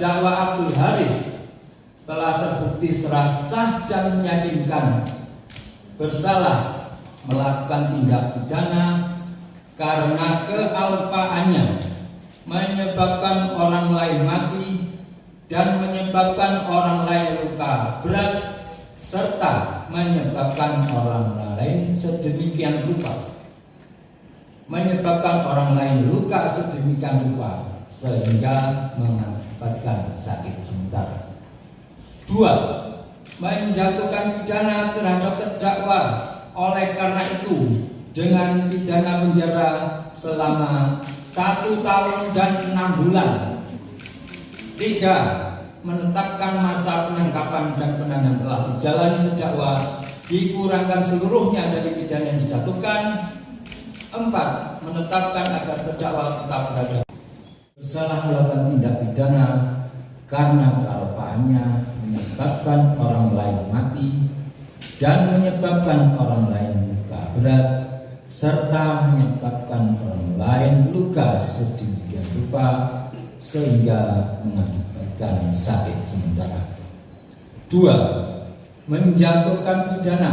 terdakwa Abdul Haris telah terbukti secara sah dan meyakinkan bersalah melakukan tindak pidana karena kealpaannya menyebabkan orang lain mati dan menyebabkan orang lain luka berat serta menyebabkan orang lain sedemikian rupa sehingga mengakibatkan sakit sementara. 2. Menjatuhkan pidana terhadap terdakwa oleh karena itu dengan pidana penjara selama 1 tahun dan 6 bulan. 3. Menetapkan masa penangkapan dan penahanan telah dijalani terdakwa dikurangkan seluruhnya dari pidana yang dijatuhkan. 4. Menetapkan agar terdakwa tetap berada bersalah melakukan tindak pidana karena kealpaannya menyebabkan orang lain mati dan menyebabkan orang lain luka berat serta menyebabkan orang lain luka sedemikian rupa sehingga mengakibatkan sakit sementara. 2. Menjatuhkan pidana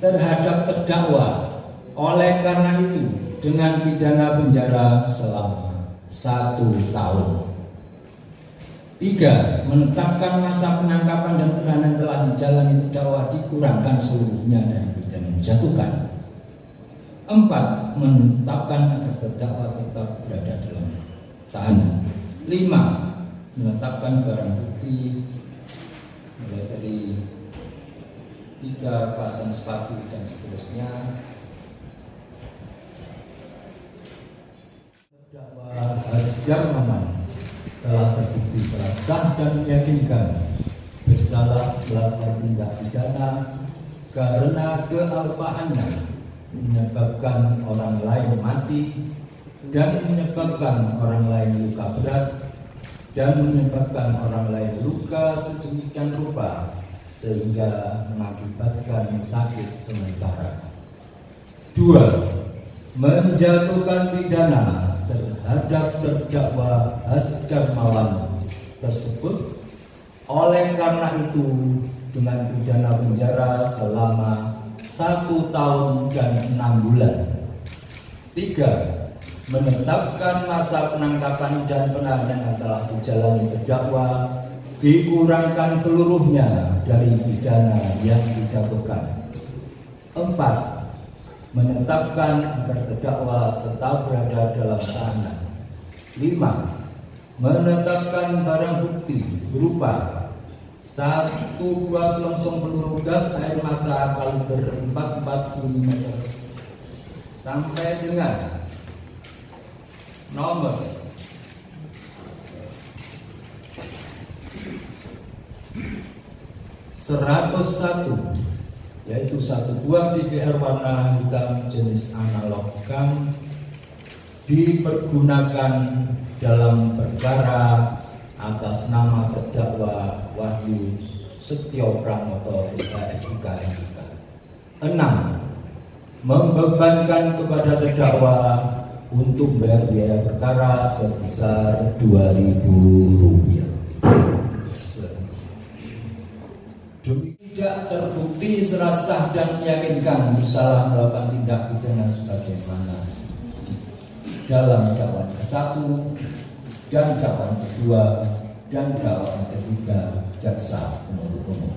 terhadap terdakwa oleh karena itu dengan pidana penjara selama 1 tahun. 3. Menetapkan masa penangkapan dan penahanan telah dijalani terdakwa dikurangkan seluruhnya dari pidana yang dijatuhkan. 4. Menetapkan agar terdakwa tetap berada dalam tahanan. 5. Menetapkan barang bukti mulai dari 3 pasang sepatu dan seterusnya. Terdakwa Hasdar Maman telah terbukti secara sah dan meyakinkan bersalah melakukan tindak pidana karena kealpaannya menyebabkan orang lain mati dan menyebabkan orang lain luka berat dan menyebabkan orang lain luka sedemikian rupa sehingga mengakibatkan sakit sementara. 2. Menjatuhkan pidana terhadap terdakwa Hasdar Mawan tersebut oleh karena itu dengan pidana penjara selama 1 tahun dan 6 bulan. 3. Menetapkan masa penangkapan dan penahanan yang telah dijalani terdakwa dikurangkan seluruhnya dari pidana yang dijatuhkan. 4. Menetapkan agar terdakwa tetap berada dalam tahanan. 5. Menetapkan barang bukti berupa 1 buah selongsong peluru gas air mata kaliber 44 mm sampai dengan nomor 101, yaitu 1 buah DVR warna hitam jenis analog cam dipergunakan dalam perkara atas nama terdakwa Wahyu Setio Pramoto SK. 6. Membebankan kepada terdakwa untuk membayar biaya perkara sebesar Rp2.000. Tidak terbukti secara sah dan meyakinkan bersalah melakukan tindak pidana sebagaimana dalam dakwaan ke-1 dan dakwaan kedua dan dakwaan ketiga jaksa penuntut umum.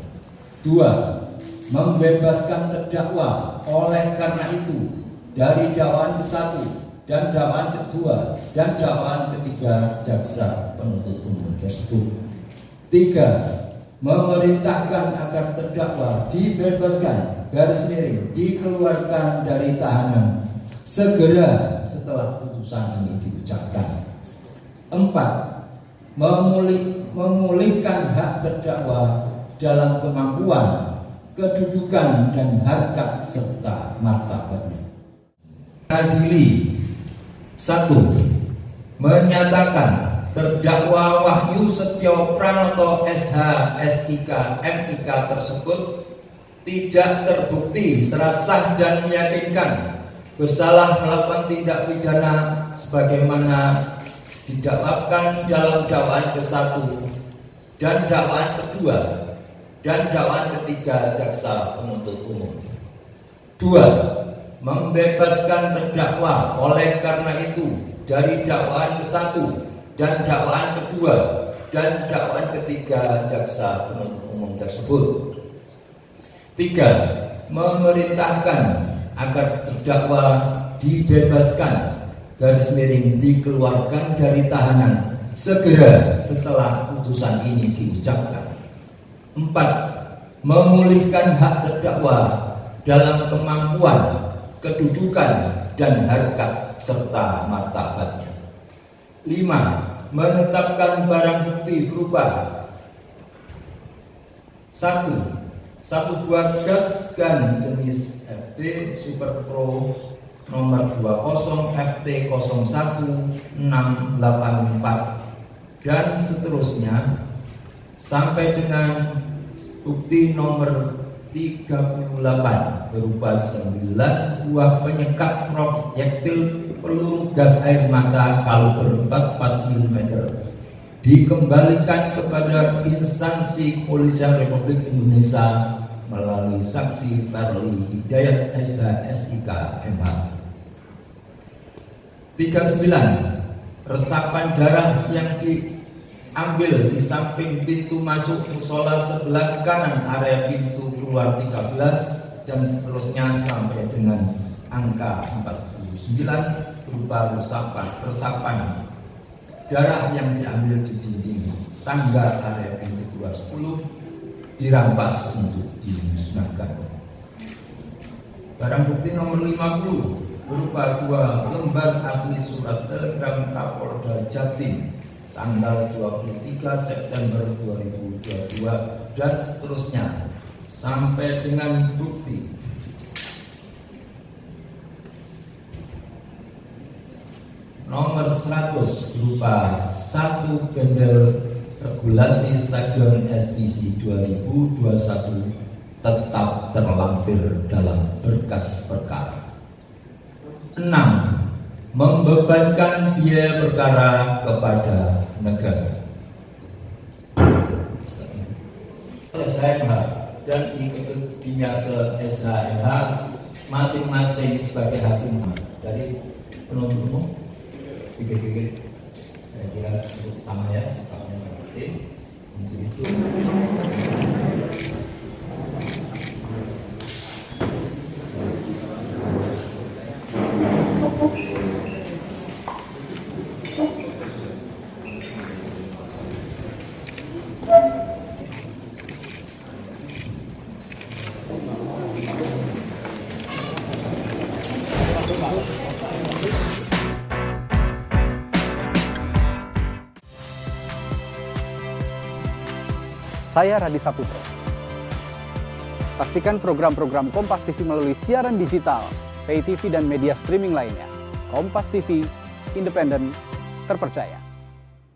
2. Membebaskan terdakwa oleh karena itu dari dakwaan ke-1 dan dakwaan kedua dan dakwaan ketiga jaksa penuntut umum tersebut. 3. Memerintahkan agar terdakwa dibebaskan dikeluarkan dari tahanan segera setelah putusan ini diucapkan. 4. Memulihkan hak terdakwa dalam kemampuan, kedudukan dan harkat serta martabatnya. Adili. 1. Menyatakan terdakwa Wahyu Setio Pranoto SH SIK MIK tersebut tidak terbukti secara sah dan meyakinkan bersalah melakukan tindak pidana sebagaimana didakwakan dalam dakwaan ke-1 dan dakwaan kedua dan dakwaan ketiga jaksa penuntut umum. 2. Membebaskan terdakwa oleh karena itu dari dakwaan ke-1 dan dakwaan kedua dan dakwaan ketiga jaksa penuntut umum tersebut. 3. Memerintahkan agar terdakwa dibebaskan dikeluarkan dari tahanan segera setelah putusan ini diucapkan. 4. Memulihkan hak terdakwa dalam kemampuan, kedudukan, dan harkat serta martabatnya. 5. Menetapkan barang bukti berupa 1. Satu buah gas gun jenis FT Super Pro nomor 20 FT 01684 dan seterusnya sampai dengan bukti nomor 38 berupa 9 buah penyekat proyektil peluru gas air mata kaliber 44 mm dikembalikan kepada instansi Kepolisian Republik Indonesia melalui saksi Farli Hidayat SH SIK MH. 39. Resapan darah yang diambil di samping pintu masuk musola sebelah kanan area pintu keluar 13 dan seterusnya sampai dengan angka 49 berupa resapan darah yang diambil di dinding tangga area pintu keluar 10 dirampas untuk dimusnahkan. Barang bukti nomor 50 berupa 2 lembar asli surat telegram Kapolda Jatim tanggal 23 September 2022 dan seterusnya sampai dengan bukti nomor 100 berupa 1 bendel regulasi Stadion STC 2021 tetap terlampir dalam berkas perkara. 6. Membebankan biaya perkara kepada negara. SHMH dan ikutnya SHMH masing-masing sebagai hakim dari penuntut umum. Pikir-pikir, saya kira cukup sama ya sikapnya Pak Hakim untuk itu. Saya Radi Saputro. Saksikan program-program Kompas TV melalui siaran digital, pay TV dan media streaming lainnya. Kompas TV, independen, terpercaya.